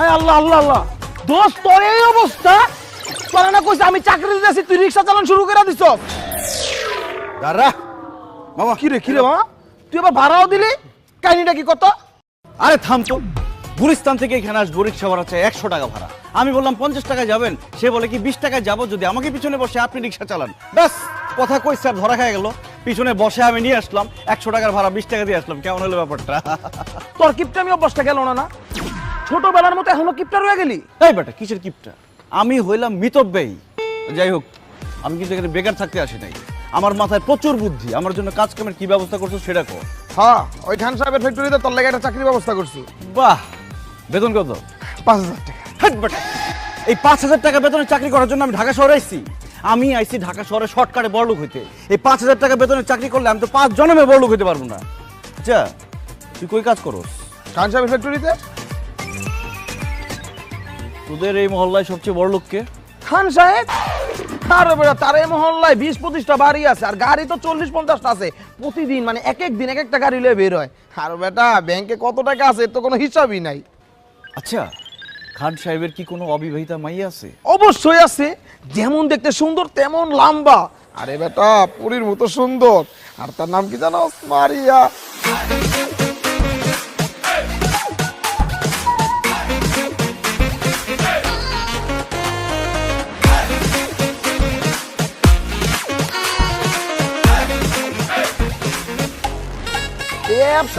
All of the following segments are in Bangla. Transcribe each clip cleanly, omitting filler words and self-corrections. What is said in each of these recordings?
হায় আল্লাহ আল্লাহ আল্লাহ, দোস্ত তোর এই অবস্থা? তোরা না কইছিস আমি চাকরি দিতেছি, তুই রিক্সা চালান শুরু করে দিছ। দাঁড়া মামা। কিরে কিরে মামা, তুই আবার ভাড়াও দিলি? কাহিনীটা কি কত? আরে থাম তো, গুলিস্তান থেকে এখানে আসবো, রিক্সা ভাড়া চাই 100 টাকা ভাড়া। আমি বললাম 50 টাকায় যাবেন, সে বলে কি 20 টাকায় যাবো যদি আমাকে পিছনে বসে আপনি রিক্সা চালান। ব্যাস কথা কই স্যার ধরা খেয়ে গেল। পিছনে বসে আমি নিয়ে আসলাম 100 টাকার ভাড়া, 20 টাকা দিয়ে আসলাম। কেমন হলো ব্যাপারটা? তোর কিপটা আমি অভ্যাসটা গেল না না? ছোটবেলার মতো এখনো কিপটা রয়ে গেলি? এই বেটা কিসের কিপটা? আমি হইলাম মিতব্যয়ী। যাই হোক, আমি কিন্তু এখানে বেকার থাকতে আসি নাই। আমার মাথায় প্রচুর বুদ্ধি, আমার জন্য কাজ কামের কি ব্যবস্থা করছো সেটা কো। হ্যাঁ, ওই খান সাহেবের ফ্যাক্টরিতে তোর লেগে একটা চাকরির ব্যবস্থা করছি। বাহ, বেতন কত? 5000 টাকা। হাট বেটা, এই 5000 টাকা বেতনে চাকরি করার জন্য আমি ঢাকা শহরে আইছি? আমি আইছি ঢাকা শহরে শর্টকাটে বড়লোক হইতে। এই 5000 টাকা বেতনে চাকরি করলে আমি তো 5 জন্মে বড়লোক হইতে পারবো না। আচ্ছা তুই কই কাজ করস? খান সাহেবের ফ্যাক্টরিতে। তোদের এই মহল্লায় সবচেয়ে বড় লোক কে? খান সাহেব। আরে বেটা, তার এই মহল্লায় 20-25টা বাড়ি আছে, আর গাড়ি তো 40-50টা আছে প্রতিদিন। মানে এক এক দিন এক একটা গাড়ি লয়ে বের হয়। আর বেটা ব্যাংকে কত টাকা আছে তো কোনো হিসাবই নাই। আচ্ছা, খান সাহেবের কি কোনো অবিবাহিতা মাইয়া আছে? অবশ্যই আছে, যেমন দেখতে সুন্দর তেমন লম্বা। আরে বেটা পুরীর মতো সুন্দর। আর তার নাম কি জানো? মারিয়া।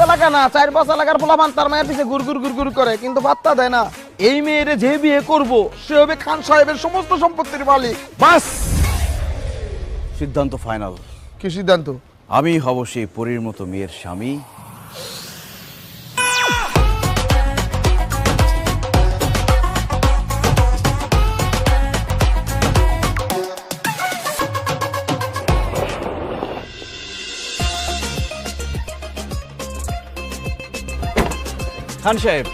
এলাকা না 4-5 এলাকার পোলাপান তার মায়ের পিছে গুড় করে, কিন্তু পাত্তা দেয় না। এই মেয়েরে যে বিয়ে করব সে হবে খান সাহেবের সমস্ত সম্পত্তির মালিক। বাস, সিদ্ধান্ত ফাইনাল। কি সিদ্ধান্ত? আমি হব সেই পরীর মতো মেয়ের স্বামী। খান সাহেব,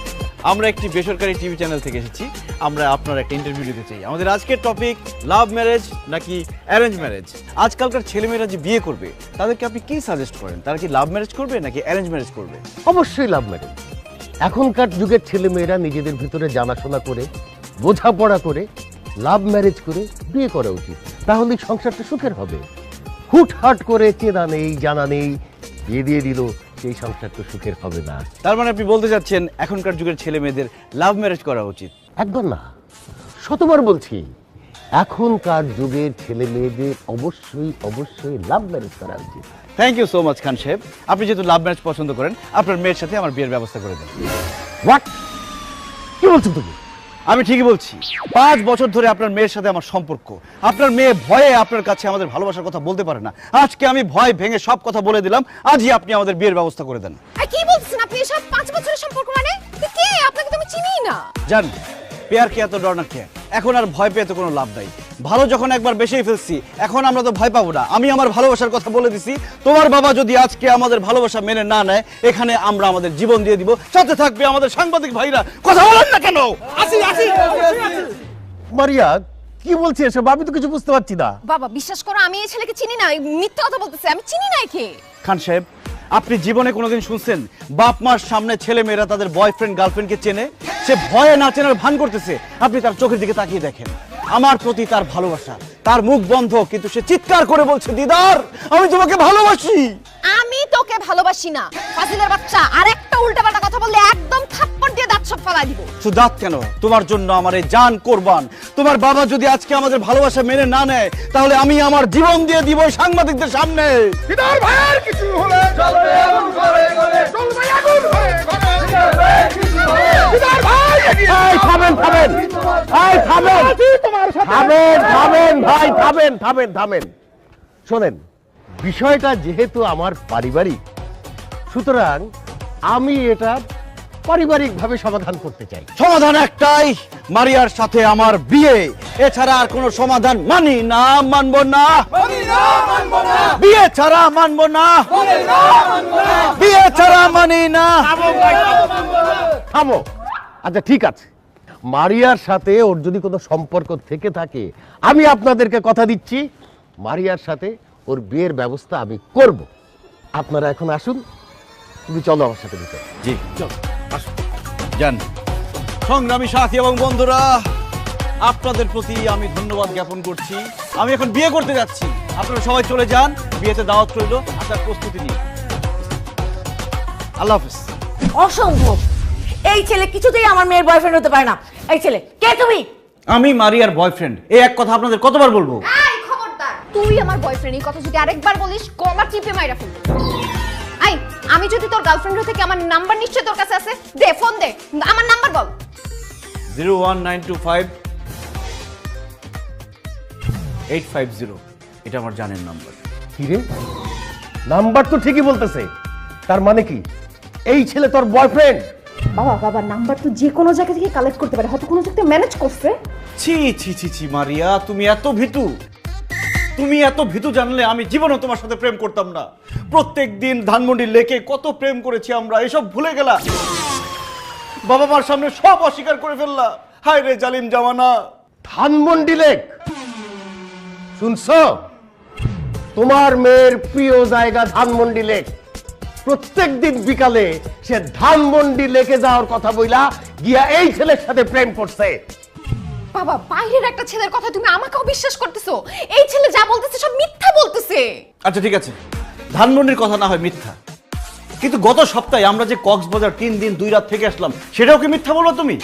আমরা একটি বেসরকারি টিভি চ্যানেল থেকে এসেছি। আমরা আপনার একটা ইন্টারভিউ দিতে চাই। আমাদের আজকের টপিক লাভ ম্যারেজ নাকি অ্যারেঞ্জ ম্যারেজ। আজকালকার ছেলেমেয়েরা যে বিয়ে করবে তাদেরকে আপনি কি সাজেস্ট করেন? তারা কি লাভ ম্যারেজ করবে নাকি অ্যারেঞ্জ ম্যারেজ করবে? অবশ্যই লাভ ম্যারেজ। এখনকার যুগের ছেলেমেয়েরা নিজেদের ভিতরে জানাশোনা করে, বোঝাপড়া করে, লাভ ম্যারেজ করে বিয়ে করা উচিত। তাহলেই সংসারটা সুখের হবে। হুটহাট করে চেনা নেই জানা নেই বিয়ে দিয়ে দিল, সেই সংসার তো সুখের হবে না। তার মানে আপনি বলতে চাচ্ছেন এখনকার যুগের ছেলে মেয়েদের লাভ ম্যারেজ করা উচিত? একবার না, শতবার বলছি, এখনকার যুগের ছেলে মেয়েদের অবশ্যই অবশ্যই লাভ ম্যারেজ করা উচিত। থ্যাংক ইউ সো মাচ খান সাহেব। আপনি যেহেতু লাভ ম্যারেজ পছন্দ করেন, আপনার মেয়ের সাথে আমার বিয়ের ব্যবস্থা করে দেন। হোয়াট? কি বলছো তুমি? আমি ঠিকই বলছি। 5 বছর ধরে আপনার মেয়ের সাথে আমার সম্পর্ক। আপনার মেয়ে ভয়ে আপনার কাছে আমাদের ভালোবাসার কথা বলতে পারে না। আজকে আমি ভয় ভেঙে সব কথা বলে দিলাম। আজই আপনি আমাদের বিয়ের ব্যবস্থা করে দেন। কি বলছেন আপনি? এসব 5 বছরের সম্পর্ক মানে? কে? আপনাকে তো আমি চিনিই না। জান, পেয়ার কে এত ডর না কে? এখন আর ভয় পেয়ে তো কোনো লাভ নাই। ভালো যখন একবার বেশিই ফেলছি, এখন আমরা তো ভয় পাবো না। আমি আমার ভালোবাসার কথা বলে দিছি। তোমার বাবা যদি আজকে আমাদের ভালোবাসা মেনে না নেয়, এখানে আমরা আমাদের জীবন দিয়ে দিব। সাথে থাকবে আমাদের সাংবাদিক ভাইরা। কথা বলেন না কেন? মারিয়া, কি বলছি এসব? আমি তো কিছু বুঝতে পারছি না। বাবা বিশ্বাস করো, আমি এই ছেলেকে চিনি না। মিথ্যা কথা বলতেছে, আমি চিনি না একে। খান সাহেব, আপনি জীবনে কোনোদিন শুনছেন বাপ মার সামনে ছেলে মেয়েরা তাদের বয়ফ্রেন্ড গার্লফ্রেন্ডকে চেনে? সে ভয়ে না চেনার ভান করতেছে। আপনি তার চোখের দিকে তাকিয়ে দেখেন। আমার প্রতি তার ভালোবাসা, তার মুখ বন্ধ, কিন্তু সে চিৎকার করে বলছে, দিদার আমি তোমাকে ভালোবাসি। আমি তোকে ভালোবাসি না, ফাজিলের বাচ্চা। আর একটা উল্টাপাল্টা কথা বললে একদম থাপ্পড় দিয়ে দাঁত সব ফালাই দিব। শুধু দাঁত কেন, তোমার জন্য আমার এই জান কোরবান। তোমার বাবা যদি আজকে আমাদের ভালোবাসা মেনে না নেয়, তাহলে আমি আমার জীবন দিয়ে দিব সাংবাদিকদের সামনে। দিদার ভাইয়ের কিছু হলে চলবে আগুন ঘরে ঘরে, চলবে আগুন ঘরে ঘরে। দিদার ভাই এগিয়ে এই থামেন থামেন, এই থামেন, থামেন থামেন ভাই, থামেন থামেন থামেন। শোনেন, বিষয়টা যেহেতু আমার পারিবারিক, সুতরাং আমি এটা পারিবারিকভাবে সমাধান করতে চাই। সমাধান একটাই, মারিয়ার সাথে আমার বিয়ে। এছাড়া আর কোনো সমাধান মানি না, মানবো না। বিয়ে ছাড়া মানবো না, বিয়ে ছাড়া মানি না। থামো। আচ্ছা ঠিক আছে, মারিয়ার সাথে ওর যদি কোনো সম্পর্ক থেকে থাকে, আমি আপনাদেরকে কথা দিচ্ছি মারিয়ার সাথে ওর বিয়ের ব্যবস্থা আমি করব। আপনারা এখন আসুন, তুমি চলো আমার সাথে ভিতরে। জি চল, আসুন, যান। সংগ্রামী সাথী এবং বন্ধুরা, আপনাদের প্রতি আমি ধন্যবাদ জ্ঞাপন করছি। আমি এখন বিয়ে করতে যাচ্ছি, আপনারা সবাই চলে যান, বিয়েতে দাওয়াত রইল, আপনার প্রস্তুতি নিন। আল্লাহ হাফেজ। অসম্ভব, এই ছেলে কিছুতেই আমার মেয়ের বয়ফ্রেন্ড হতে পারে না। এই ছেলে কে তুমি? আমি মারিয়ার বয়ফ্রেন্ড। এই এক কথা আপনাদের কতবার বলবো? এই খবরদার, তুই আমার বয়ফ্রেন্ড এই কথা যদি আরেকবার বলিস গলা টিপে মাইরা ফেলবো। আই, আমি যদি তোর গার্লফ্রেন্ড হতে কি আমার নাম্বার নিশ্চয় তোর কাছে আছে, দে ফোন দে, আমার নাম্বার বল। 01925-850, এটা আমার জানের নাম্বার। কি রে, নাম্বার তো ঠিকই বলতেছে, তার মানে কি এই ছেলে তোর বয়ফ্রেন্ড? বাবা বাবা, নাম্বার তো যে কোনো জায়গা থেকে কালেক্ট করতে পারে, হয়তো কোনো জায়গায় ম্যানেজ করছে। ছি ছি ছি ছি মারিয়া, তুমি এত ভীতু। তুমি এত ভীতু জানলে আমি জীবনে তোমার সাথে প্রেম করতাম না। প্রত্যেকদিন ধানমন্ডি লেকে কত প্রেম করেছি আমরা, এসব ভুলে গেলা। বাবা মার সামনে সব অস্বীকার করে ফেললা। হায় রে জালিম জামানা। ধানমন্ডি লেক শুনছো? তোমার মেয়ের প্রিয় জায়গা ধানমন্ডি লেক। প্রত্যেকদিন বিকালে সে ধানমন্ডি লেকে যাওয়ার কথা বইলা গিয়া এই ছেলের সাথে প্রেম করছে। বাবা, বাইরের একটা ছেলের কথা তুমি আমাকেও বিশ্বাস করতেছো? এই ছেলে যা বলতেছে সব মিথ্যা বলতেছে। আচ্ছা ঠিক আছে, ধানমন্ডির কথা না হয় মিথ্যা, কিন্তু গত সপ্তাহে আমরা যে কক্সবাজার 3 দিন 2 রাত থেকে আসলাম, সেটাও কি মিথ্যা বলবো তুমি?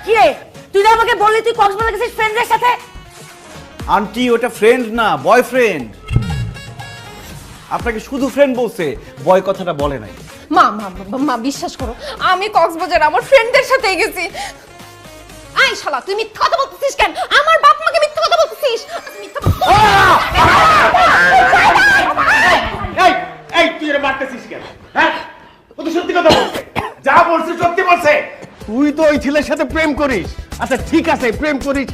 কি রে, তুই না আমাকে বললি তুই কক্সবাজার গেছিস ফ্রেন্ডদের সাথে? আন্টি, ওটা ফ্রেন্ড না, বয়ফ্রেন্ড। আপনাকে শুধু ফ্রেন্ড বলছে, বয় কথাটা বলে নাই। মা মা মা, মা বিশ্বাস করো, আমি কক্সবাজার আমার ফ্রেন্ডদের সাথেই গেছি। আই শালা, তুই মিথ্যা কথা বলতেছিস কেন? আমার বাপ মাকে মিথ্যা কথা বলতেছিস? মিথ্যা এই এই তুই এর মারতেছিস কেন? হ্যাঁ, ও তো সত্যি কথা বলছে, যা বলছে সত্যি বলছে। তুই তো ওই ছেলের সাথে প্রেম করিস। আচ্ছা ঠিক আছে, প্রেম করিস,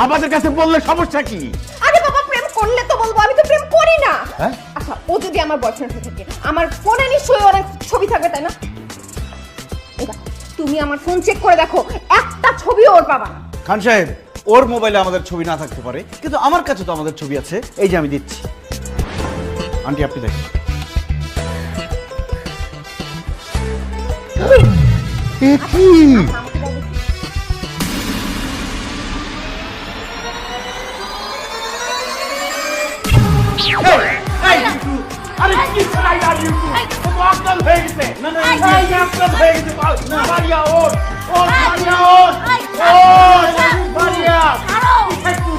আমাদের কাছে বললে সমস্যা কি? আরে বাবা, প্রেম করলে তো বলবো, আমি তো প্রেম করি না। হ্যাঁ? আচ্ছা, ও যদি আমার বয়ফ্রেন্ড হয়ে থাকে, আমার ফোনে নিশ্চয়ই অনেক ছবি থাকবে, তাই না? এই দেখো, তুমি আমার ফোন চেক করে দেখো, একটা ছবিও ওর পাবা না। খান সাহেব, ওর মোবাইলে আমাদের ছবি না থাকতে পারে, কিন্তু আমার কাছে তো আমাদের ছবি আছে। এই যে আমি দিচ্ছি, আন্টি আপনি দেখেন। এ কি? আরে কি চালাই আর ইউটিউব ও অজ্ঞান হয়ে গেছে। না না, এই অজ্ঞান হয়ে গেছে। মারিয়া ওর, ও মারিয়া ওর, ও মারিয়া একটু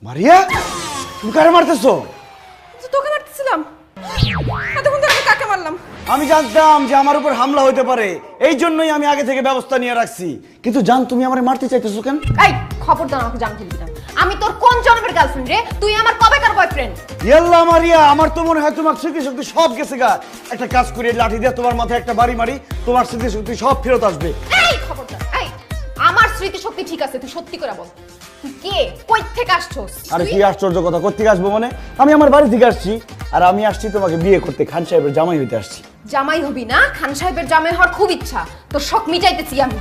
মারিয়া, তুমি কারে মারতেছো? তোকে মারতেছিলাম, এতক্ষণ ধরে আমি কাকে মারলাম? আমি জানতাম যে আমার উপর হামলা হতে পারে, এই জন্যই আমি আগে থেকে ব্যবস্থা নিয়ে রাখছি। কিন্তু জান, তুমি আমারে মারতে চাইতেছো কেন? এই খবরদার আমাকে জানতে দিবি না। আমি তোর কোন জন্মের গার্লফ্রেন্ড রে? তুই আমার কবেকার বয়ফ্রেন্ড? ইয়াল্লা মারিয়া, আমার তো মনে হয় তোমার স্মৃতিশক্তি সব গেছে গা। একটা কাজ করি, লাঠি দিয়ে তোমার মাথায় একটা বাড়ি মারি, তোমার স্মৃতিশক্তি সব ফেরত আসবে। এই খবরদার, এই আমার স্মৃতিশক্তি ঠিক আছে, তুই সত্যি করে বল, তুই কে, কই থেকে আসছস? আরে কি আশ্চর্য কথা, কোত্থেকে আসবো মানে? আমি আমার বাড়ি থেকে আসছি, আর আমি আসছি তোমাকে বিয়ে করতে, খান সাহেবের জামাই হইতে আসছি। জামাই হবি না? খান সাহেবের জামাই হওয়ার খুব ইচ্ছা, তোর শখ মিটাইতেছি আমি।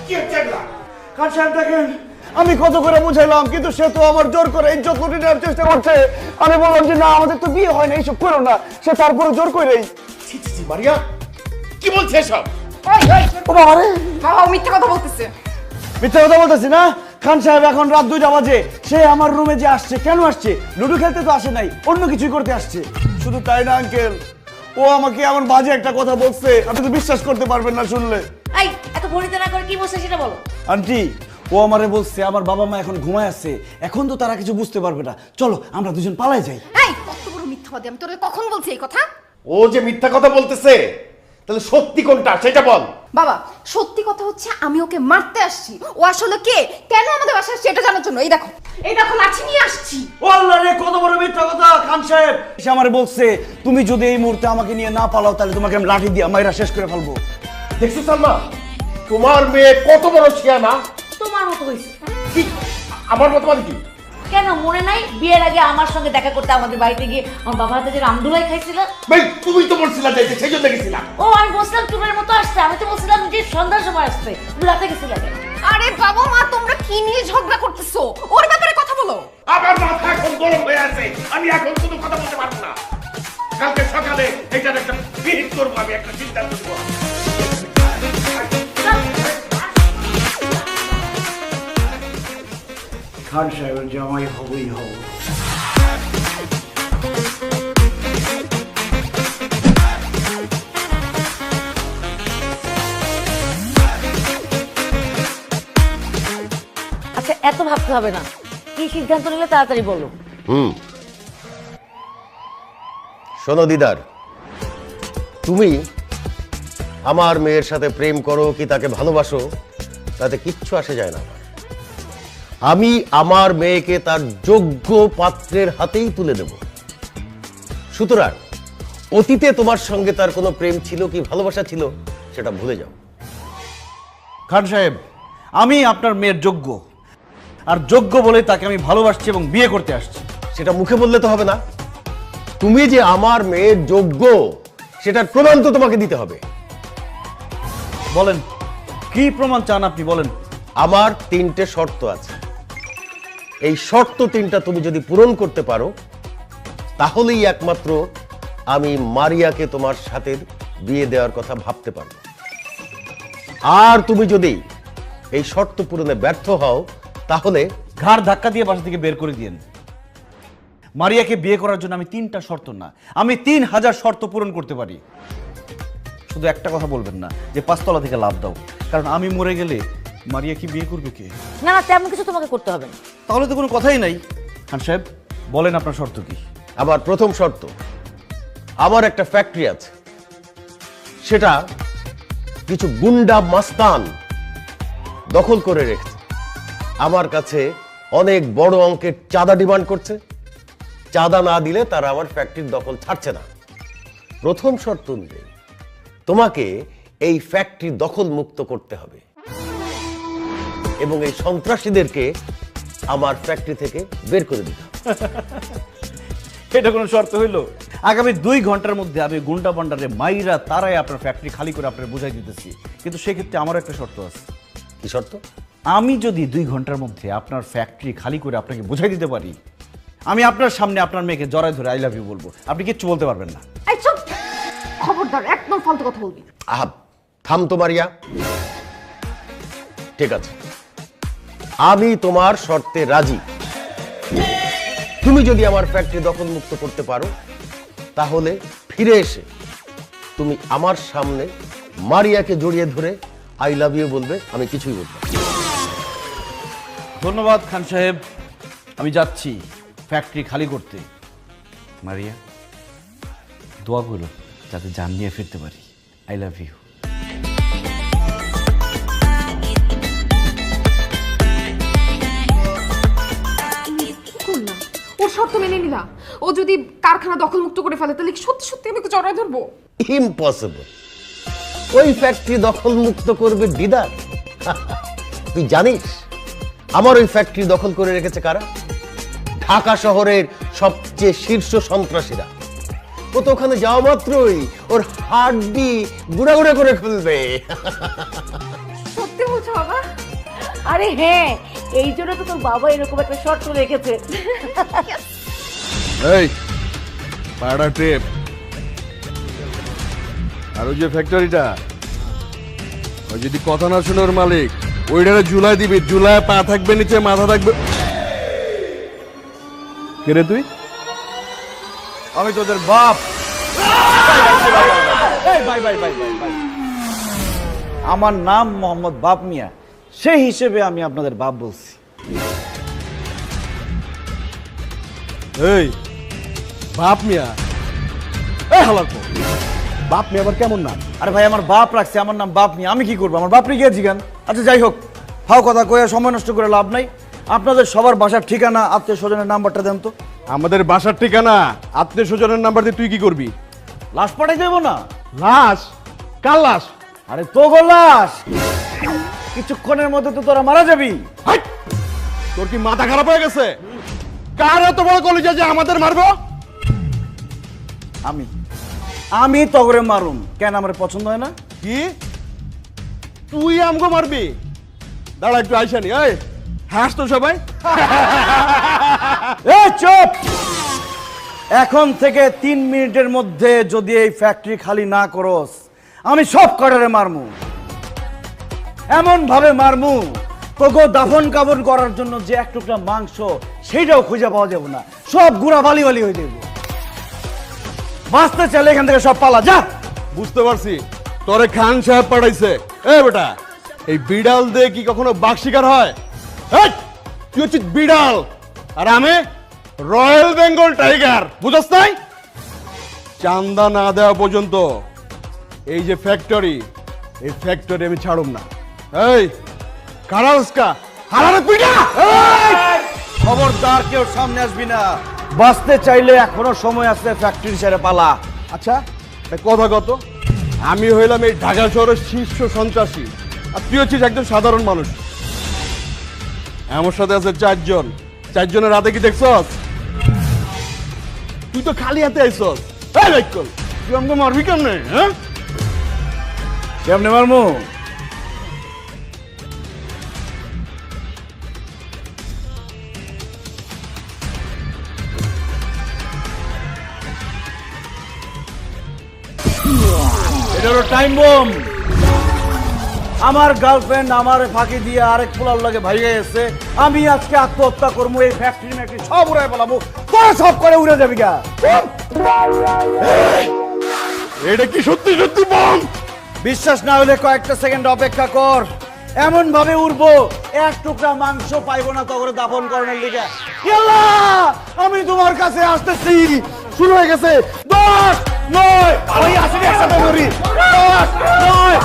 কি হচ্ছে এগুলা? খান সাহেব দেখেন, আমি কত করে বুঝাইলাম, কিন্তু সে তো আমার জোর করে ইজ্জত লুটে নেওয়ার চেষ্টা করছে। আমি বললাম যে না, আমাদের তো বিয়ে হয় না, এইসব করো না। সে তারপরে জোর করেই। ছি ছি ছি, মারিয়া কি বলছে এসব? ও বাবা রে, বাবা, ও মিথ্যা কথা বলতেছে। মিথ্যা কথা বলতেছি না। খান সাহেব এখন রাত 2টা বাজে, সে আমার রুমে যে আসছে, কেন আসছে? লুডো খেলতে তো আসে নাই, অন্য কিছুই করতে আসছে। শুধু তাই না আঙ্কেল, ও আমাকে এমন বাজে একটা কথা বলছে, আপনি তো বিশ্বাস করতে পারবেন না শুনলে। এই এত ভরিতে না করে কি বলছে সেটা বলো। আন্টি, ও আমারে বলছে আমার বাবা মা এখন ঘুমায় আছে, এখন তো তারা কিছু বুঝতে পারবে না, চলো আমরা দুজন পালাই যাই। এই কত বড় মিথ্যাবাদী, আমি তোরে কখন বলছি এই কথা? ও যে মিথ্যা কথা বলতেছে, তাহলে সত্যি কোনটা সেটা বল। বাবা সত্যি কথা হচ্ছে আমি ওকে মারতে আসছি, ও আসলে কে, কেন আমাদের বাসায় আসছে এটা জানার জন্য। এই দেখো লাঠি নিয়ে আসছি। আল্লাহ রে, কত বড় মিথ্যা কথা! খান সাহেব সে আমারে বলছে তুমি যদি এই মুহূর্তে আমাকে নিয়ে না পালাও তাহলে তোমাকে আমি লাঠি দিয়ে মাইরা শেষ করে ফেলবো। দেখছো সালমা, তোমার মেয়ে কত বড় শিয়ানা। তোমার মতো হয়েছে। কি আমার মত মানে কি? কেন মনে নাই বিয়ের আগে আমার সঙ্গে দেখা করতে আমাদের বাড়িতে গিয়ে আমার বাবার হাতে যে রামদুলাই খাইছিল? ভাই তুমি তো বলছিলা যাইতে, সেই জন্য গেছিলাম। ও আমি বলছিলাম টুনের মতো আসছে, আমি তো বলছিলাম যে সন্ধ্যার সময় আসছে, তুমি রাতে গেছিলে কেন? আরে বাবা মা তোমরা কি নিয়ে ঝগড়া করতেছো, ওর ব্যাপারে কথা বলো। আমার মাথা এখন গরম হয়ে আছে, আমি এখন কোনো কথা বলতে পারবো না। কালকে সকালে এটার একটা বিহিত করবো, আমি একটা সিদ্ধান্ত নেবো। খান সাহেবের জামাই হবেই হব। আচ্ছা এত ভাবতে হবে না, কি সিদ্ধান্ত নিলে তাড়াতাড়ি বলো। শোনো দিদার, তুমি আমার মেয়ের সাথে প্রেম করো কি তাকে ভালোবাসো তাতে কিচ্ছু আসে যায় না। আমি আমার মেয়েকে তার যোগ্য পাত্রের হাতেই তুলে দেব। সুতরাং অতীতে তোমার সঙ্গে তার কোনো প্রেম ছিল কি ভালোবাসা ছিল সেটা ভুলে যাও। খান সাহেব, আমি আপনার মেয়ের যোগ্য, আর যোগ্য বলে তাকে আমি ভালোবাসছি এবং বিয়ে করতে আসছি। সেটা মুখে বললে তো হবে না, তুমি যে আমার মেয়ের যোগ্য সেটার প্রমাণ তো তোমাকে দিতে হবে। বলেন কি প্রমাণ চান আপনি, বলেন। আমার 3টে শর্ত আছে, এই শর্ত 3টা তুমি যদি পূরণ করতে পারো তাহলেই একমাত্র আমি মারিয়াকে তোমার সাথে বিয়ে দেওয়ার কথা ভাবতে পারবো। আর তুমি যদি এই শর্ত পূরণে ব্যর্থ হও তাহলে ঘাড় ধাক্কা দিয়ে বাসা থেকে বের করে দিয়েন। মারিয়াকে বিয়ে করার জন্য আমি 3টা শর্ত না, আমি 3000 শর্ত পূরণ করতে পারি। শুধু একটা কথা বলবেন না যে 5তলা থেকে লাভ দাও, কারণ আমি মরে গেলে মারিয়া কি বিয়ে করবে কে? না না তেমন কিছু তোমাকে করতে হবে না। তাহলে তো কোনো কথাই নাই। খান সাহেব বলেন আপনার শর্ত কি? আমার প্রথম শর্ত, আমার একটা ফ্যাক্টরি আছে, সেটা কিছু গুন্ডা মাস্তান দখল করে রেখেছে। আমার কাছে অনেক বড় অঙ্কের চাঁদা ডিমান্ড করছে, চাঁদা না দিলে তারা আমার ফ্যাক্টরির দখল ছাড়ছে না। প্রথম শর্ত অনুযায়ী তোমাকে এই ফ্যাক্টরি দখল মুক্ত করতে হবে এবং এই সন্ত্রাসীদেরকে আমার ফ্যাক্টরি থেকে বের করে দিতে হবে। এটা কোনো শর্ত হইলো? আগামী 2 ঘন্টার মধ্যে আমি গুন্ডা পান্ডারে মাইরা তারাই আপনার ফ্যাক্টরি খালি করে আপনার বুঝাই দিতেছি, কিন্তু সেক্ষেত্রে আমারও একটা শর্ত আছে। কি শর্ত? আমি যদি 2 ঘন্টার মধ্যে আপনার ফ্যাক্টরি খালি করে আপনাকে বুঝাই দিতে পারি, আমি আপনার সামনে আপনার মেয়েকে জড়ায় ধরে আই লাভ ইউ বলবো, আপনি কিচ্ছু বলতে পারবেন না। এই চুপ, খবরদার একদম ফালতু কথা বলবি। আহা, থাম তো মারিয়া। ঠিক আছে, আমি তোমার শর্তে রাজি। তুমি যদি আমার ফ্যাক্টরি দখল মুক্ত করতে পারো তাহলে ফিরে এসে তুমি আমার সামনে মারিয়াকে জড়িয়ে ধরে আই লাভ ইউ বলবে, আমি কিছুই বলবো না। ধন্যবাদ খান সাহেব, আমি যাচ্ছি ফ্যাক্টরি খালি করতে। মারিয়া দোয়া করো যাতে জান নিয়ে ফিরতে পারি। I love you. ওর শর্ত মেনে নিলা, ও যদি কারখানা দখল মুক্ত করে ফেলে তাহলে কি সত্যি সত্যি আমি ওকে জড়ায় ধরবো? ইম্পসিবল। ওই ফ্যাক্টরি দখল মুক্ত করবে দিদার। তুই জানিস আমার ওই ফ্যাক্টরি দখল করে রেখেছে কারা? ঢাকা শহরের সবচেয়ে শীর্ষ সন্ত্রাসীরা। ও তো ওখানে যাওয়া মাত্রই ওর হাড্ডি গুড়া গুড়া করে ফেলবে। সত্যি বলছো বাবা? আরে হ্যাঁ, এই জন্য তো তোর বাবা এরকম একটা শর্ত রেখেছে। এই পাড়া ট্রিপ আর ওই যে ফ্যাক্টরিটা, ওই যদি কথা না শোনার মালিক ওইটারে জুলাই দিবি, জুলাই পা থাকবে নিচে, মাথা থাকবে। কে রে তুই? আমি তোদের বাপ। আমার নাম মোহাম্মদ বাপ মিয়া, সেই হিসেবে আমি আপনাদের বাপ বলছি। এই বাপ মিয়া, এই হালার পর বাপ মেয়ে আবার কেমন নাম? আরে ভাই আমার বাপ রাখছে, আমার নাম বাপ নিয়ে আমি কি করবো? আমার বাপ নিয়ে গিয়েছি গান। আচ্ছা যাই হোক, ফাও কথা কয়ে সময় নষ্ট করে লাভ নাই। আপনাদের সবার বাসার ঠিকানা, আত্মীয় স্বজনের নাম্বারটা দেন তো। আমাদের বাসার ঠিকানা, আত্মীয় স্বজনের নাম্বার দিয়ে তুই কি করবি? লাশ পাঠাই দেবো না? লাশ? কার লাশ? আরে তো গো লাশ, কিছুক্ষণের মধ্যে তো তোরা মারা যাবি। হাই! তোর কি মাথা খারাপ হয়ে গেছে? কার এত বড় কলিজা যে আমাদের মারবো? আমি তগরে মারুম কেন? আমার পছন্দ হয় না? কি তুই আমগো মারবি? দাঁড়া একটু আইসানি। এই হাস তো সবাই। এই চুপ! এখন থেকে 3 মিনিটের মধ্যে যদি এই ফ্যাক্টরি খালি না করস, আমি সব কটারে মারমু। এমন ভাবে মারমু তোকে দাফন কাফন করার জন্য যে এক টুকরা মাংস সেইটাও খুঁজে পাওয়া যাবে না, সব গুড়া বালি বালি হয়ে যাবে। বাঁচতে চাইলে এখান থেকে সব পালা যা। বুঝতে পারছি তোরে খান সাহেব পাঠাইছে। এ বেটা, এই বিড়াল দিয়ে কি কখনো বাঘ শিকার হয়? এই, তুই হচ্ছিস বিড়াল আর আমি রয়্যাল বেঙ্গল টাইগার, বুঝছ নাই? চান্দা না দেওয়া পর্যন্ত এই যে ফ্যাক্টরি, এই ফ্যাক্টরি আমি ছাড়ুম না। এই কারালস্কা হারারে পিটা! খবরদার কেউ সামনে আসবি না। বাঁচতে চাইলে এখনো সময় আছে, ফ্যাক্টরি ছেড়ে পালা। আচ্ছা একটা কথা কত, আমি হইলাম এই ঢাকা শহরের শীর্ষ সন্ত্রাসী আর তুই হচ্ছিস একজন সাধারণ মানুষ। আমার সাথে আছে 4 জন। 4 জনের রাতে কি দেখছস? তুই তো খালি হাতে আইছস। এই রাইকল, তুই আমাকে মারবি কেমনে? হ্যাঁ কেমনে মারমু? এটা হলো টাইম বোম। আমার গার্লফ্রেন্ড আমার ফাঁকি দিয়ে আরেক পোলার লাগে ভাইয়া এসে, আমি আজকে আত্মহত্যা করবো। এই ফ্যাক্টরি ম্যাক্টরি সব উড়াই বলাবো, তোরা সব করে উড়ে যাবি গা। এটা কি সত্যি সত্যি বম? বিশ্বাস না হলে কয়েকটা সেকেন্ড অপেক্ষা কর। এমন ভাবে উড়বো এক টুকরা মাংস পাইবো না তখন দাফন করার লিগে। আমি তোমার কাছে আসতেছি। শুরু হয়ে গেছে। 10, 9, আমি আসলে একসাথে ধরি। 10, 9,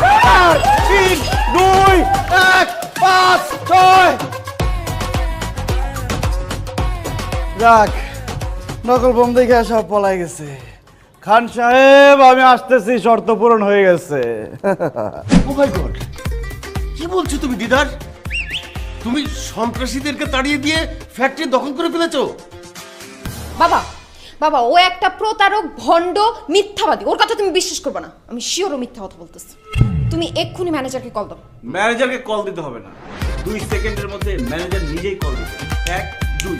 8, 3, 2, 1, 5, 6। যাক, নকল বোম দেখে সব পলাই গেছে। খান সাহেব আমি আসতেছি, শর্ত পূরণ হয়ে গেছে। ও মাই গড, কি বলছো তুমি দিদার? তুমি সন্ত্রাসীদেরকে তাড়িয়ে দিয়ে ফ্যাক্টরি দখল করে ফেলেছো? বাবা বাবা ও একটা প্রতারক, ভণ্ড, মিথ্যাবাদী। ওর কথা তুমি বিশ্বাস করবে না। আমি শিওর ও মিথ্যা কথা বলতেছি। তুমি এক্ষুনি ম্যানেজারকে কল দাও। ম্যানেজারকে কল দিতে হবে না, 2 সেকেন্ডের মধ্যে ম্যানেজার নিজেই কল দিবে। 1, 2।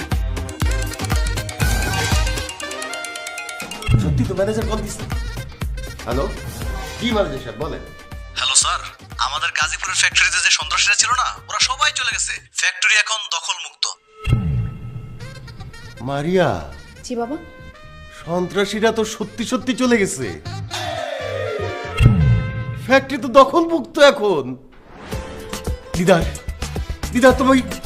সত্যি তো ম্যানেজার কল দিচ্ছে। হ্যালো, কি ম্যানেজার সাহেব বলেন? হ্যালো স্যার, আমাদের গাজীপুরের ফ্যাক্টরিতে যে সন্ত্রাসীরা ছিল না, ওরা সবাই চলে গেছে। ফ্যাক্টরি এখন দখল মুক্ত। মারিয়া, জি বাবা। সন্ত্রাসীরা তো সত্যি সত্যি চলে গেছে। ফ্যাক্টরি তো দখল মুক্ত এখন। দিদার, দিদার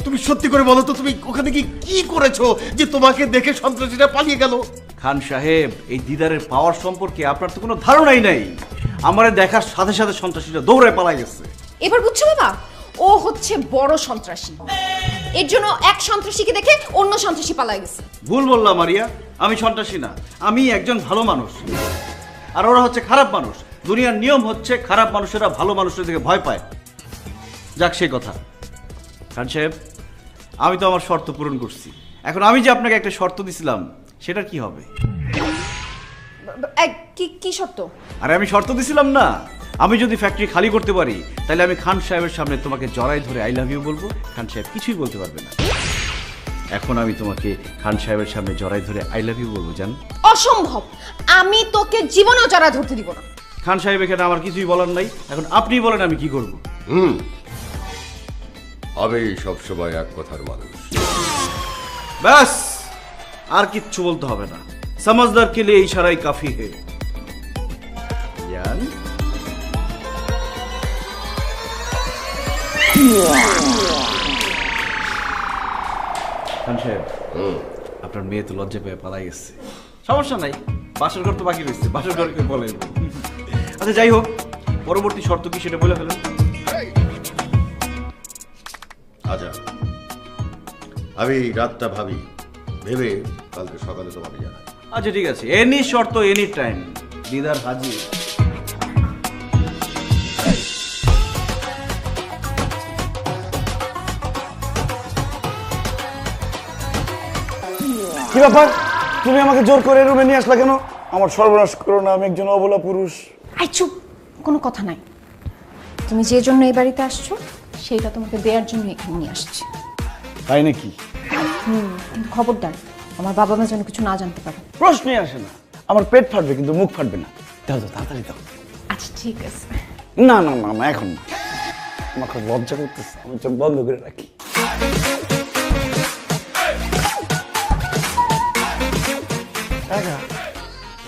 তুমি সত্যি করে বলো তো, তুমি ওখানে কি করেছো যে তোমাকে দেখে সন্ত্রাসীরা পালিয়ে গেল? খান সাহেব, এই দিদারের পাওয়ার সম্পর্কে আপনার তো কোনো ধারণাই নাই। আমারে দেখার সাথে সাথে সন্ত্রাসীরা দৌড়ে পালাই গেছে। এবার বুঝছো বাবা, ও হচ্ছে বড় সন্ত্রাসী। এর জন্য এক সন্ত্রাসীকে দেখে অন্য সন্ত্রাসী পালায় গেছে। ভুল বললাম মারিয়া, আমি সন্ত্রাসী না, আমি একজন ভালো মানুষ। আর ওরা হচ্ছে খারাপ মানুষ। দুনিয়ার নিয়ম হচ্ছে খারাপ মানুষেরা ভালো মানুষের দিকে ভয় পায়। যাক সেই কথা। খান সাহেব, আমি তো আমার শর্ত পূরণ করছি। এখন আমি যে আপনাকে একটা শর্ত দিছিলাম, সেটা কি হবে? কি শর্ত? আরে আমি শর্ত দিছিলাম না, আমি যদি ফ্যাক্টরি খালি করতে পারি তাহলে আমি খান সাহেবের সামনে তোমাকে জড়াই ধরে আই লাভ ইউ বলবো। খান সাহেব কিছুই বলতে পারবে না। এখন আমি তোমাকে খান সাহেবের সামনে জড়াই ধরে আই লাভ ইউ বলবো। জান, অসম্ভব। আমি তোকে জীবনেও জড়া ধরতে দিব না। খান সাহেব, এখানে আমার কিছুই বলার নাই। এখন আপনি বলেন আমি কি করব? আমি সবসময় এক কথার মানুষ। ব্যাস, আর কিচ্ছু বলতে হবে না। समझदार के लिए इशारा ही काफी है। यान আপনার মেয়ে তো লজ্জা পেয়ে পালাই গেছে। সমস্যা নাই, বাসর ঘর তো বাকি রয়েছে, বাসর ঘরকে বলেন। আচ্ছা যাই হোক, পরবর্তী শর্ত কি সেটা বলে ফেলেন। আচ্ছা, আমি রাতটা ভাবি, ভেবে কালকে সকালে তোমাকে জানাই। আচ্ছা ঠিক আছে, এনি শর্ত এনি টাইম, দিদার হাজির। কি ব্যাপার, তুমি আমাকে জোর করে রুমে নিয়ে আসলা কেন? আমার সর্বনাশ করো না, আমি একজন অবলা পুরুষ। আই চুপ, কোনো কথা নাই। তুমি যে জন্য এই বাড়িতে আসছো সেইটা তোমাকে দেওয়ার জন্য এখানে নিয়ে আসছি। তাই নাকি? কিন্তু খবরদার আমার বাবা মা যেন কিছু না জানতে পারে। প্রশ্নই আসে না, আমার পেট ফাটবে কিন্তু মুখ ফাটবে না। দাও দাও, তাড়াতাড়ি দাও। আচ্ছা ঠিক আছে। না না না না, এখন না, আমার খুব লজ্জা করতেছে, আমি চোখ বন্ধ করে রাখি। টাকা?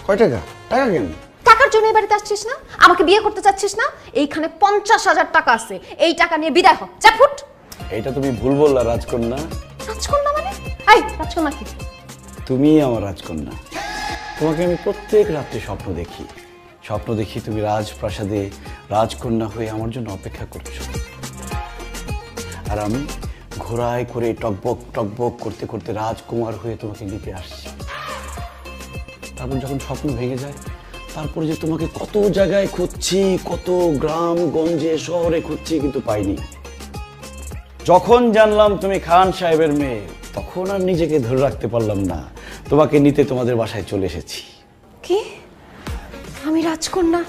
কয় টাকা? টাকা কেন? টাকার জন্য এই বাড়িতে আসছিস না? আমাকে বিয়ে করতে চাচ্ছিস না? এইখানে 50,000 টাকা আছে, এই টাকা নিয়ে বিদায় হ। যা ফুট। এইটা তুমি ভুল বললা রাজকন্যা। রাজকন্যা মানে? এই রাজকন্যা কি? তুমি আমার রাজকন্যা। তোমাকে আমি প্রত্যেক রাত্রে স্বপ্ন দেখি, তুমি রাজপ্রাসাদে রাজকন্যা হয়ে আমার জন্য অপেক্ষা করছো, আর আমি ঘোড়ায় করে টকবক টকবক করতে করতে রাজকুমার হয়ে তোমাকে নিতে আসছি। তারপর যখন স্বপ্ন ভেঙে যায়, তারপরে যে তোমাকে কত জায়গায় খুঁজছি, কত গ্রাম গঞ্জে শহরে খুঁজছি, কিন্তু পাইনি। যখন জানলাম তুমি খান সাহেবের মেয়ে, তখন আর নিজেকে ধরে রাখতে পারলাম না, তোমাকে নিতে তোমাদের বাসায় চলে এসেছি। কি? আমি রাজকন্যা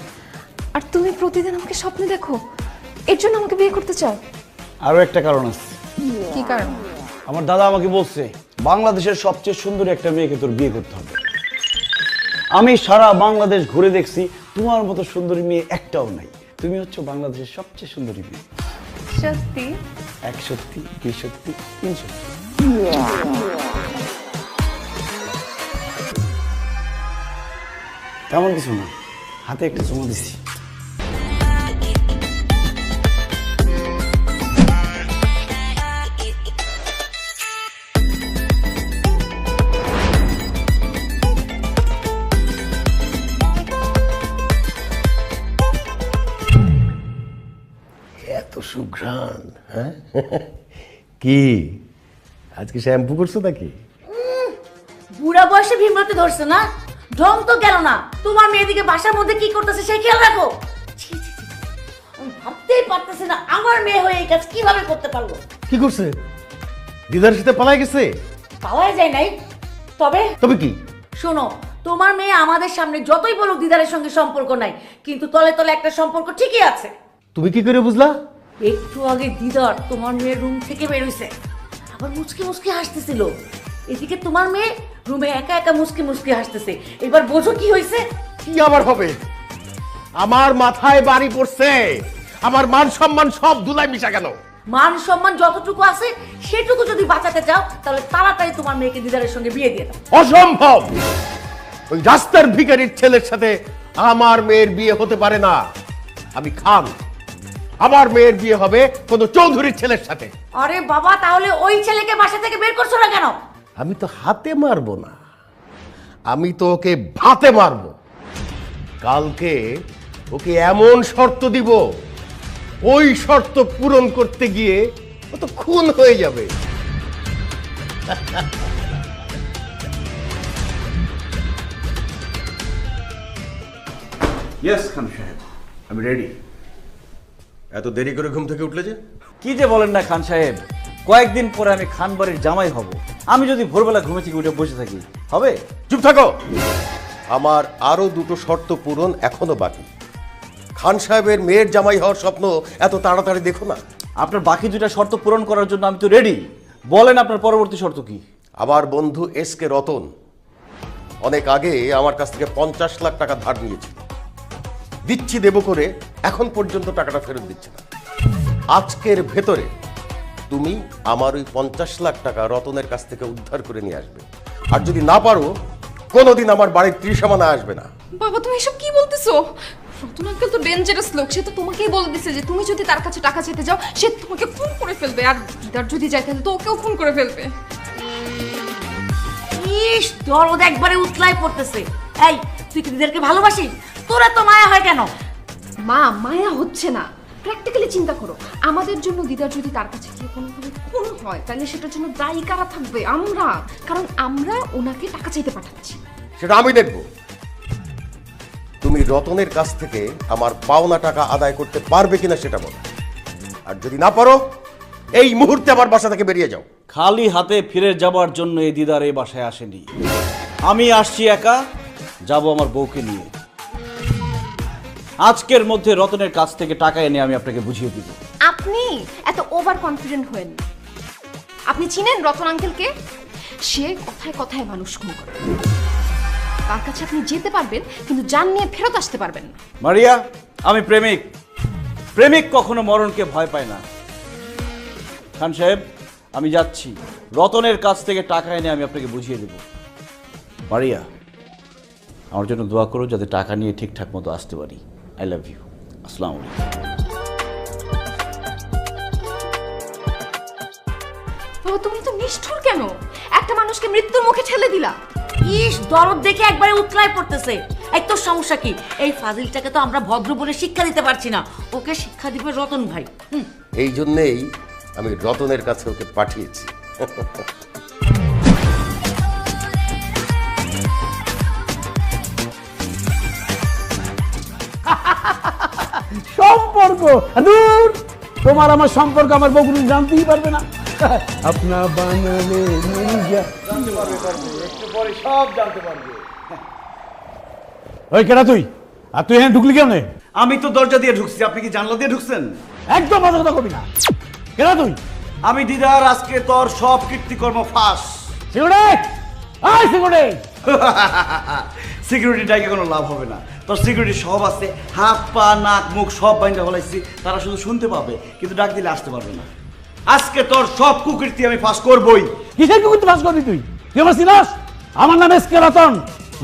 আর তুমি প্রতিদিন আমাকে স্বপ্নে দেখো, এর জন্য আমাকে বিয়ে করতে চাও? আরো একটা কারণ আছে। কি কারণ? আমার দাদা আমাকে বলছে বাংলাদেশের সবচেয়ে সুন্দরী একটা মেয়েকে তোর বিয়ে করতে হবে। আমি সারা বাংলাদেশ ঘুরে দেখছি, তোমার মতো সুন্দরী মেয়ে একটাও নাই। তুমি হচ্ছে বাংলাদেশের সবচেয়ে সুন্দরী মেয়ে। সত্যি? 1 সত্যি, 2 সত্যি, 3 সত্যি। তেমন কিছু না, হাতে একটা চুমু দিছি। এত সুঘ্রাণ, হ্যাঁ? কি আজকে শ্যাম্পু করছো নাকি? বুড়া বয়সে ভীমরতি ধরছে না, ঢং তো গেল না। তোমার মেয়েদিকে বাসার মধ্যে কি করতেছে সেই খেয়াল রাখো। ছি, ছি, ছি। আমি ভাবতেই পারতেছি না আমার মেয়ে হয়ে এই কাজ কিভাবে করতে পারলো। কি করছে? দিদার সাথে পালাই গেছে? পাওয়াই যায় নাই। তবে তবে কি? শোনো, তোমার মেয়ে আমাদের সামনে যতই বলুক দিদারের সঙ্গে সম্পর্ক নাই, কিন্তু তলে তলে একটা সম্পর্ক ঠিকই আছে। তুমি কি করে বুঝলা? একটু আগে দিদার তোমার মেয়ের রুম থেকে বের হইছে, আবার মুচকি মুচকি হাসতেছিল। এদিকে তোমার মেয়ে রুমে একা একা মুচকি মুচকি হাসতেছে। এবার বোঝো কি হয়েছে? কি আবার হবে? আমার মাথায় বাড়ি পড়ছে, আমার মান সম্মান সব ধুলায় মিশা গেল। মান সম্মান যতটুকু আছে সেটুকু যদি বাঁচাতে চাও, তাহলে তাড়াতাড়ি তোমার মেয়েকে দিদারের সঙ্গে বিয়ে দিয়ে দাও। অসম্ভব! ওই রাস্তার ভিখারির ছেলের সাথে আমার মেয়ের বিয়ে হতে পারে না। আমি খান, আমার মেয়ের বিয়ে হবে কোনো চৌধুরীর ছেলের সাথে। আরে বাবা, তাহলে ওই ছেলেকে বাসা থেকে বের করছো না কেন? আমি তো হাতে মারবো না, আমি তো ওকে ভাতে মারবো। কালকে ওকে এমন শর্ত দিব, ওই শর্ত পূরণ করতে গিয়ে ও তো খুন হয়ে যাবে। ইয়েস খান সাহেব, আমি রেডি। এত দেরি করে ঘুম থেকে উঠলে যে? কি যে বলেন না খান সাহেব, কয়েকদিন পরে আমি খান বাড়ির জামাই হব। আমি যদি ভোরবেলা ঘুমে থেকে উঠে বসে থাকি হবে? চুপ থাকো। আমার আরো দুটো শর্ত পূরণ এখনো বাকি। খান সাহেবের মেয়ের জামাই হওয়ার স্বপ্ন এত তাড়াতাড়ি দেখো না। আপনার বাকি দুটা শর্ত পূরণ করার জন্য আমি তো রেডি। বলেন আপনার পরবর্তী শর্ত কি? আমার বন্ধু এসকে রতন অনেক আগে আমার কাছ থেকে 50 লাখ টাকা ধার নিয়েছিল। দিচ্ছি দেব করে এখন পর্যন্ত টাকাটা ফেরত দিচ্ছে না। আজকের ভেতরে তুমি আমার ওই 50 লাখ টাকা রতনের কাছ থেকে উদ্ধার করে নিয়ে আসবে। আর যদি না পারো, কোনোদিন আমার বাড়ির ত্রিসীমানা আসবে না। বাবা তুমি এসব কি বলতেছো? রতন আঙ্কেল তো ডেঞ্জারাস লোক, সে তো তোমাকেই বলে দিছে যে তুমি যদি তার কাছে টাকা চাইতে যাও সে তোমাকে খুন করে ফেলবে, আর দিদার যদি যায় তাহলে তো ওকেও খুন করে ফেলবে। ইস, দরদ একবারে উতলায় পড়তেছে। এই, তুই কি দিদারকে ভালোবাসিস? তোরা তো মায়া হয় কেন? মা মায়া হচ্ছে না, প্র্যাকটিক্যালি চিন্তা করো, আমাদের জন্য দিদার যদি তার কাছে গিয়ে কোনোভাবে খুন হয় তাহলে সেটার জন্য দায়ী কারা থাকবে? আমরা, কারণ আমরা ওনাকে টাকা চাইতে পাঠাচ্ছি। সেটা আমি দেখব। তুমি রতনের কাছ থেকে আমার পাওনা টাকা আদায় করতে পারবে কিনা সেটা বলো, আর যদি না পারো এই মুহূর্তে আমার বাসা থেকে বেরিয়ে যাও। খালি হাতে ফিরে যাবার জন্য এই দিদার এই বাসায় আসেনি। আমি আসছি একা, যাব আমার বউকে নিয়ে। আজকের মধ্যে রতনের কাছ থেকে টাকা এনে আমি আপনাকে বুঝিয়ে দিব। আপনি এত ওভার কনফিডেন্ট হয়েন। আপনি চিনেন রতন আঙ্কেলকে? সে কথায় কথায় মানুষ খুন করে। তার কাছে আপনি যেতে পারবেন কিন্তু জান নিয়ে ফেরত আসতে পারবেন না। মারিয়া, আমি প্রেমিক। প্রেমিক কখনো মরণকে ভয় পায় না। খান সাহেব, আমি যাচ্ছি। রতনের কাছ থেকে টাকা এনে আমি আপনাকে বুঝিয়ে দেব। মারিয়া, আমার জন্য দোয়া করো যাতে টাকা নিয়ে ঠিকঠাক মতো আসতে পারি। I love you. আসসালামু আলাইকুম। বাবা, তুমি তো নিষ্ঠুর কেন? একটা মানুষকে মৃত্যুর মুখে ঠেলে দিলা। ইস, দরদ দেখে একবারে উতলায় পড়তেছে। এই তোর সমস্যা কি? এই ফাজিলটাকে তো আমরা ভদ্র বলে শিক্ষা দিতে পারছি না, ওকে শিক্ষা দিবে রতন ভাই। এই জন্যেই আমি রতনের কাছে ওকে পাঠিয়েছি। সম্পর্ক দূর, তোমার আমার সম্পর্ক আমার বউ কোনো জানতেই পারবে না। আপনা বানালে মির্জা সব জানতে পারবে। ওই কেডা তুই? আর তুই এখানে ঢুকলি কেমনে? আমি তো দরজা দিয়ে ঢুকছি, আপনি কি জানলা দিয়ে ঢুকছেন? একদম মাথা কথা কবি না। কেডা তুই? আমি দিদার আজকে তোর সব কীর্তিকর্ম ফাঁস। সিগুড়ে, আয় সিগুড়ে। সিকিউরিটিটাকে কোনো লাভ হবে না। তোর সিকিউরিটি সব আছে, হাত পা নাক মুখ সব বাইন্দা ফলাইছি। তারা শুধু শুনতে পাবে কিন্তু ডাক দিলে আসতে পারবে না। আজকে তোর সব কুকীর্তি আমি ফাঁস করবই। কিসের কুকুর ফাঁস করবি তুই? তুই আমার চিনাস? আমার নাম S K Ratan,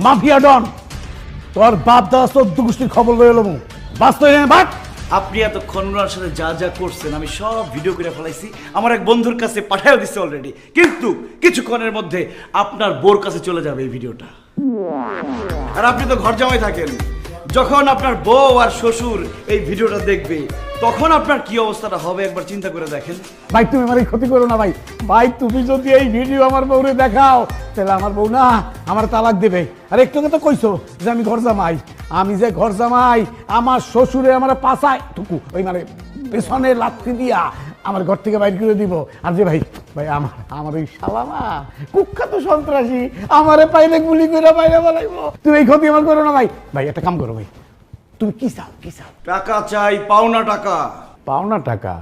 mafia don. তোর বাপ দাদা 14 গোষ্ঠীর খবর লয়ে এলো। বাস্তব বাট আপনি এতক্ষণ ওনার সাথে যা যা করছেন আমি সব ভিডিও করে ফেলাইছি, আমার এক বন্ধুর কাছে পাঠাও দিচ্ছে অলরেডি। কিন্তু কিছুক্ষণের মধ্যে আপনার বোর কাছে চলে যাবে এই ভিডিওটা। আর আপনি তো ঘর জামাই থাকেন, যখন আপনার বউ আর শ্বশুর এই ভিডিওটা দেখবে তখন আপনার কি অবস্থাটা হবে একবার চিন্তা করে দেখেন। ভাই তুমি আমার ক্ষতি করো না ভাই। ভাই তুমি যদি এই ভিডিও আমার বউরে দেখাও তাহলে আমার বউ না আমার তালাক দেবে। আর একটু তো কইছো যে আমি ঘর জামাই, আমি যে ঘর জামাই আমার শ্বশুরে আমার পাছায় টুকু ওই মানে পেছনে লাথি দিয়া আমার ঘর থেকে বাইর করে দিব। আর যে ভাই ভাই আমার ওই শালামা কুখ্যাত সন্ত্রাসী আমারে পাইলে গুলি করে বাইরে বলাইবো। তুমি এই ক্ষতি আমার করো না ভাই। ভাই একটা কাম করো ভাই, তুমি কি চাও? কি চাও? টাকা চাই, পাওনা টাকা। পাওনা টাকা?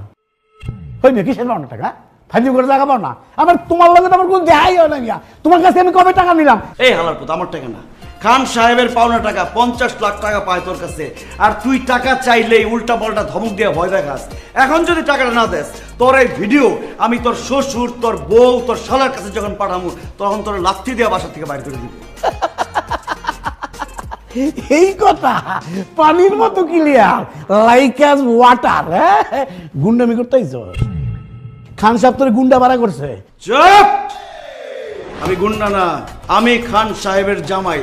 হইনি কিসের পাওনা টাকা? ফাইজিং করে টাকা পাও না? আমার তোমার লাগে আমার কোন দেহাই হয় না গিয়া। তোমার কাছে আমি কবে টাকা নিলাম? এই হালার পুত, আমার টাকা না, খান সাহেবের পাওনা টাকা। 50 লাখ টাকা পায় তোর কাছে, আর তুই টাকা চাইলেই উল্টা পাল্টা ধমক দিয়ে ভয় দেখাস। এখন যদি টাকাটা না দেস, তোর এই ভিডিও আমি তোর শ্বশুর, তোর বউ, তোর শালার কাছে যখন পাঠাবো তখন তোর লাথি দিয়ে বাসা থেকে বাইর করে দিব। এই কথা পানির মতো ক্লিয়ার, লাইক অ্যাজ ওয়াটার। গুন্ডামি করতেইছ? খান সাহেব তোর গুন্ডা ভাড়া করছে? চুপ! আমি গুন্ডা না, আমি খান সাহেবের জামাই।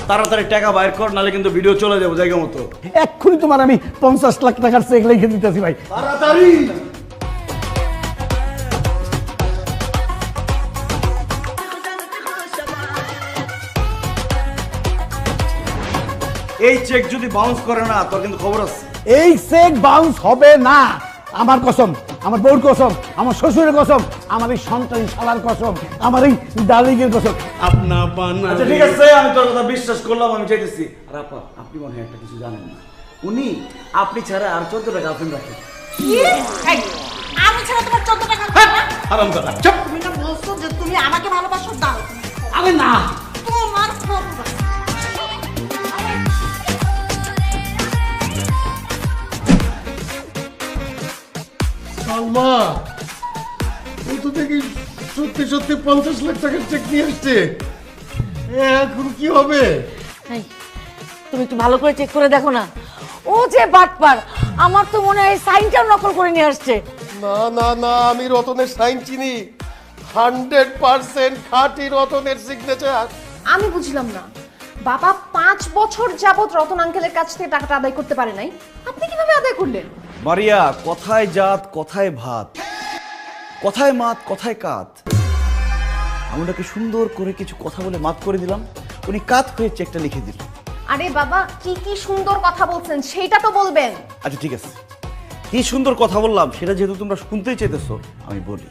তাড়াতাড়ি টাকা বাইর কর, নালে কিন্তু ভিডিও চলে যাবো জায়গা মতো। এক্ষুনি তোমার আমি 50 লাখ টাকার চেক লিখে দিতেছি ভাই। তাড়াতাড়ি! এই চেক যদি বাউন্স করে না তোর কিন্তু খবর আছে। এই চেক বাউন্স হবে না। আমার কসম, আমার বউর কসম, আমার শ্বশুরের কসম, আমার এই সন্তান শালার কসম, আমার এই ডালিগের কসম। আপনা আচ্ছা বানালে ঠিক আছে, আমি তোর কথা বিশ্বাস করলাম, আমি চাইতেছি। আর আপা, আপনি মনে হয় একটা কিছু জানেন না, উনি আপনি ছাড়া আর 14টা গার্লফ্রেন্ড রাখেন। আমি ছাড়া তোমার 14 টাকা না? হারামজাদা চুপ। তুমি না বলছো যে তুমি আমাকে ভালোবাসো? দাও। আরে না, তোমার খবর। সালমা, ও তো দেখি সত্যি সত্যি 50 লাখ টাকার চেক নিয়ে আসছে। এখন কি হবে? এই, তুমি একটু ভালো করে চেক করে দেখো না। ও যে বাটপার, আমার তো মনে হয় সাইনটাও নকল করে নিয়ে আসছে। না না না, আমি রতনের সাইন চিনি। 100% খাঁটি রতনের সিগনেচার। আমি বুঝলাম না, বাবা 5 বছর যাবত রতন আঙ্কেলের কাছ থেকে টাকাটা আদায় করতে পারে নাই, আপনি কিভাবে আদায় করলেন? মারিয়া, কথায় জাত কথায় ভাত, কথায় মাত কথায় কাত। আমি ওনাকে সুন্দর করে কিছু কথা বলে মাত করে দিলাম, উনি কাত হয়ে চেকটা লিখে দিল। আরে বাবা, কি কি সুন্দর কথা বলছেন সেটা তো বলবেন। আচ্ছা ঠিক আছে, কি সুন্দর কথা বললাম সেটা যেহেতু তোমরা শুনতেই চাইতেছো আমি বলি।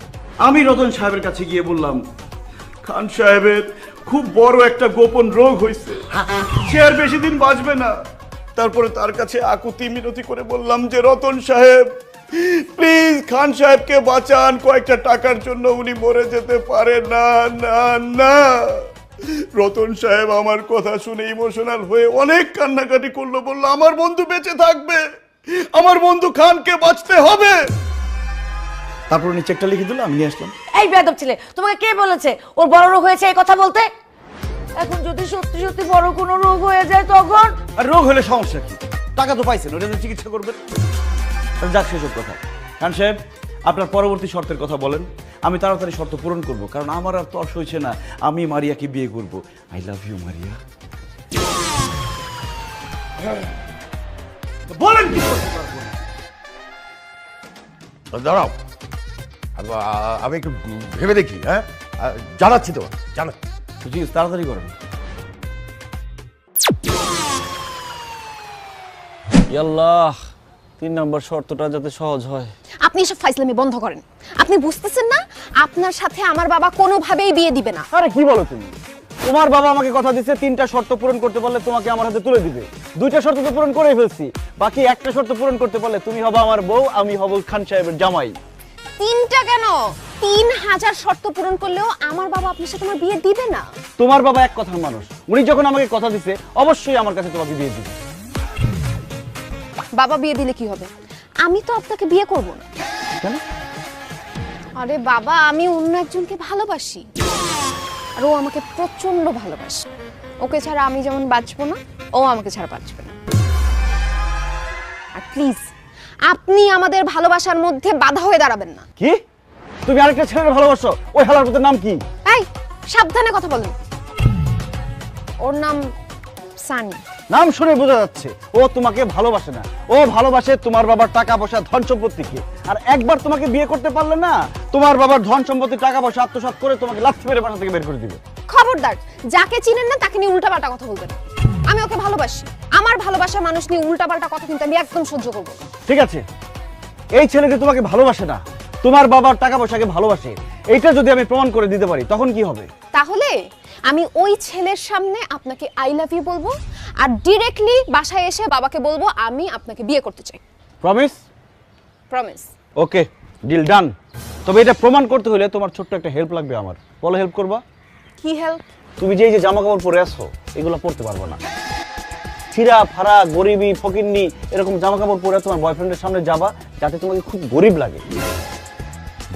আমি রতন সাহেবের কাছে গিয়ে বললাম, খান সাহেবের খুব বড় একটা গোপন রোগ হয়েছে, সে আর বেশি দিন বাঁচবে না। তারপরে তার কাছে আকুতি মিনতি করে বললাম যে রতন সাহেব প্লিজ খান সাহেবকে বাঁচান, কয়েকটা টাকার জন্য উনি মরে যেতে পারে না না না। রতন সাহেব আমার কথা শুনে ইমোশনাল হয়ে অনেক কান্নাকাটি করলো, বললো আমার বন্ধু বেঁচে থাকবে, আমার বন্ধু খানকে বাঁচতে হবে। তারপর উনি চেকটা লিখে দিল, আমি নিয়ে আসলাম। এই বেয়াদব ছেলে, তোমাকে কে বলেছে ওর বড় রোগ হয়েছে এই কথা বলতে? এখন যদি সত্যি সত্যি বড় কোনো রোগ হয়ে যায় তখন? আর রোগ হলে সমস্যা কি, টাকা তো পাইছেন, ওটা চিকিৎসা করবেন। যাক সেসব কথা। খান সাহেব, আপনার পরবর্তী শর্তের কথা বলেন, আমি তাড়াতাড়ি শর্ত পূরণ করব, কারণ আমার আর তর্স হয়েছে না, আমি মারিয়াকে বিয়ে করব। I love you Maria. বলেন কি করতে পারবো না? দাঁড়াও, আমি একটু ভেবে দেখি। হ্যাঁ, জানাচ্ছি তো, জানাচ্ছি। ঠিক আছে, তাড়াতাড়ি করেন। আল্লাহ, 3 নম্বর শর্তটা যাতে সহজ হয়। আপনি এসব ফাইজলামি বন্ধ করেন। আপনি বুঝতেছেন না আপনার সাথে আমার বাবা কোনোভাবেই বিয়ে দিবে না। আরে কি বলো তুমি? তোমার বাবা আমাকে কথা দিচ্ছে 3টা শর্ত পূরণ করতে পারলে তোমাকে আমার হাতে তুলে দিবে। 2টা শর্ত তো পূরণ করেই ফেলছি, বাকি একটা শর্ত পূরণ করতে পারলে তুমি হবে আমার বউ, আমি হব খান সাহেবের জামাই। 3টা কেন, 3000 শর্ত পূরণ করলেও আমার বাবা আপনার সাথে আমার বিয়ে দিবে না। তোমার বাবা এক কথার মানুষ, উনি যখন আমাকে কথা দিচ্ছে অবশ্যই আমার কাছে তোমাকে বিয়ে দিবে। বাবা বিয়ে দিলে কি হবে? আমি তো আপনাকে বিয়ে করব না। কেন? আরে বাবা, আমি অন্য একজনকে ভালোবাসি, আর ও আমাকে প্রচন্ড ভালোবাসে। ওকে ছাড়া আমি যেমন বাঁচবো না, ও আমাকে ছাড়া বাঁচবে না। আর প্লিজ আপনি আমাদের ভালোবাসার মধ্যে বাধা হয়ে দাঁড়াবেন না। কি? তুমি আরেকটা ছেলের ভালোবাসো? ওই হালার পুতের নাম কি? এই সাবধানে কথা বলেন। ওর নাম সানি। নাম শুনে বোঝা যাচ্ছে ও তোমাকে ভালোবাসে না, ও ভালোবাসে তোমার বাবার টাকা পয়সা ধন সম্পত্তিকে। আর একবার তোমাকে বিয়ে করতে পারলে না, তোমার বাবার ধন সম্পত্তি টাকা পয়সা আত্মসাৎ করে তোমাকে লাথি মেরে বাসা থেকে বের করে দিবে। খবরদার, যাকে চিনেন না তাকে নিয়ে উল্টাপাল্টা কথা বলবেন। আমি ওকে ভালোবাসি, আমার ভালোবাসার মানুষ নিয়ে উল্টাপাল্টা কথা কিন্তু আমি একদম সহ্য করবো না। ঠিক আছে, এই ছেলেটি তোমাকে ভালোবাসে না, তোমার বাবার টাকা পয়সাকে ভালোবাসে, এইটা যদি আমি প্রমাণ করে দিতে পারি তখন কি হবে? তাহলে আমি ওই ছেলের সামনে আপনাকে আই লাভ ইউ বলবো, আর ডিরেক্টলি বাসায় এসে বাবাকে বলবো আমি আপনাকে বিয়ে করতে চাই। প্রমিস? প্রমিস। ওকে, ডিল ডান। তবে এটা প্রমাণ করতে হলে তোমার ছোট্ট একটা হেল্প লাগবে আমার। বলো হেল্প করবা? কি হেল্প? তুমি যে এই যে জামা কাপড় পরে আসো এগুলো পরতে পারবো না। ছিঁড়া ফাড়া গরিবি ফকিন্নি এরকম জামা কাপড় পরে তোমার বয়ফ্রেন্ডের সামনে যাবা যাতে তোমাকে খুব গরিব লাগে।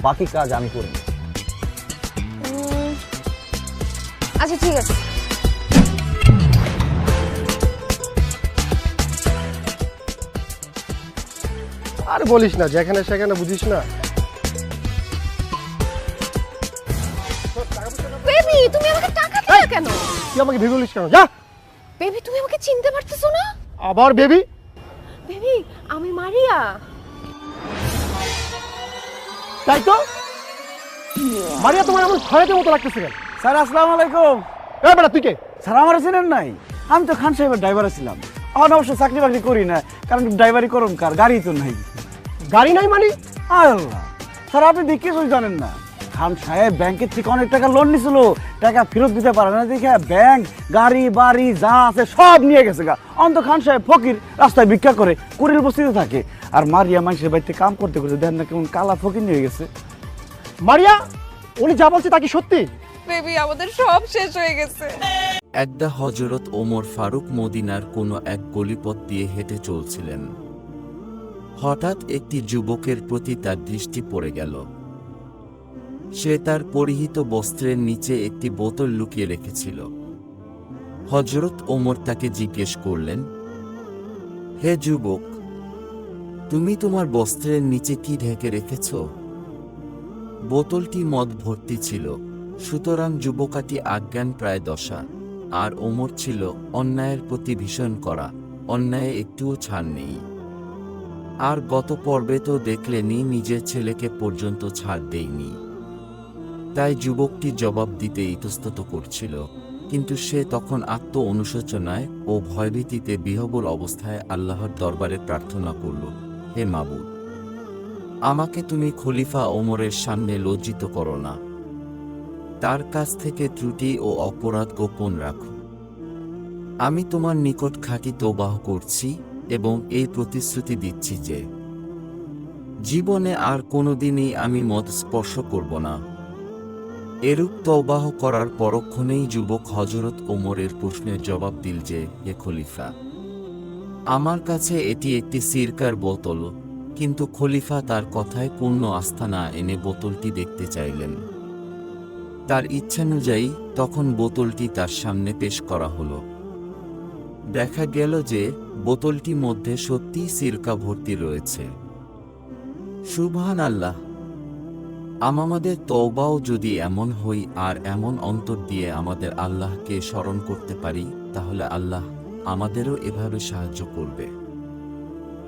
বাকি কাজ আমি করব। আচ্ছা ঠিক আছে। আর বলিস না, যেখানে সেখানে বুঝিস না। বেবি, তুমি আমাকে টাকা দিলে কেন? তুই আমাকে ভেবে বলিস কেন? যা। বেবি, তুমি আমাকে চিনতে পারতেছো না? আবার বেবি? বেবি, আমি মারিয়া। তাই তো, মারিয়া তোমার এমন ভয়ের মতো লাগতেছে কেন? স্যার আসসালামু আলাইকুম। এ বেটা, তুই কে? স্যার আমার চেনেন নাই? আমি তো খান সাহেবের ড্রাইভার ছিলাম। এখন অবশ্য চাকরি বাকরি করি না, কারণ ড্রাইভারি করুন কার, গাড়ি তো নাই। গাড়ি নাই মানে? আল্লাহ স্যার, আপনি দেখে কিছুই জানেন না। খান সাহেব ব্যাংকের থেকে অনেক টাকা লোন নিছিল, টাকা ফেরত দিতে পারে না দেখে ব্যাংক গাড়ি বাড়ি যা আছে সব নিয়ে গেছে গা। অন্ত খান সাহেব ফকির, রাস্তায় ভিক্ষা করে, কুড়ির বস্তিতে থাকে। আর মারিয়া মানুষের বাড়িতে কাম করতে করতে দেখেন না কেমন কালা ফকির নিয়ে গেছে। মারিয়া, উনি যা বলছে তা কি সত্যি? বেবি, আমাদের সব শেষ হয়ে গেছে। একদা হযরত ওমর ফারুক মদিনার কোনো এক গলিপথ দিয়ে হেঁটে চলছিলেন। হঠাৎ একটি যুবকের প্রতি তার দৃষ্টি পড়ে গেল। সে তার পরিহিত বস্ত্রের নিচে একটি বোতল লুকিয়ে রেখেছিল। হযরত ওমর তাকে জিজ্ঞেস করলেন, হে যুবক, তুমি তোমার বস্ত্রের নিচে কি ঢেকে রেখেছ? বোতলটি মদ ভর্তি ছিল, সুতরাং যুবকাটি অজ্ঞান প্রায় দশা। আর ওমর ছিল অন্যায়ের প্রতি ভীষণ করা, অন্যায়ে একটুও ছাড় নেই। আর গত পর্বে তো দেখলেনি নিজের ছেলেকে পর্যন্ত ছাড় দেয়নি। তাই যুবকটি জবাব দিতে ইতস্তত করছিল, কিন্তু সে তখন আত্ম অনুশোচনায় ও ভয়ভীতিতে বিহ্বল অবস্থায় আল্লাহর দরবারে প্রার্থনা করল, হে মাবুদ, আমাকে তুমি খলিফা ওমরের সামনে লজ্জিত করো না। তার কাছ থেকে ত্রুটি ও অপরাধ গোপন রাখো। আমি তোমার নিকট খাঁটি তওবাহ করছি এবং এই প্রতিশ্রুতি দিচ্ছি যে জীবনে আর কোনোদিনই আমি মদ স্পর্শ করব না। এরূপ তওবাহ করার পরক্ষণেই যুবক হযরত ওমরের প্রশ্নের জবাব দিল যে, হে খলিফা, আমার কাছে এটি একটি সিরকার বোতল। কিন্তু খলিফা তার কথায় পূর্ণ আস্থা না এনে বোতলটি দেখতে চাইলেন। তার ইচ্ছানুযায়ী তখন বোতলটি তার সামনে পেশ করা হলো। দেখা গেল যে বোতলটির মধ্যে সত্যিই সিরকা ভর্তি রয়েছে। সুবহানাল্লাহ! আমাদের তওবাও যদি এমন হই আর এমন অন্তর দিয়ে আমাদের আল্লাহকে স্মরণ করতে পারি, তাহলে আল্লাহ আমাদেরও এভাবে সাহায্য করবে।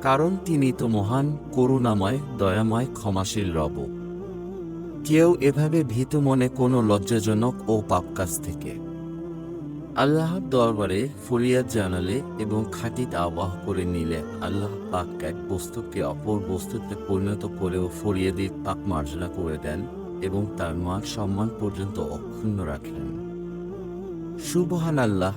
কারণ তিনি তো মহান, করুণাময়, দয়াময়, ক্ষমাশীল রব। কেউ এভাবে ভীত মনে কোনো লজ্জাজনক ও পাপ কাজ থেকে আল্লাহর দরবারে ফরিয়াদ জানালে এবং খাঁটি তাওবাহ করে নিলে, আল্লাহ পাক এক বস্তুকে অপর বস্তুতে পরিণত করেও ফরিয়াদির পাক মার্জনা করে দেন এবং তার মান সম্মান পর্যন্ত অক্ষুণ্ণ রাখেন। সুবহানাল্লাহ!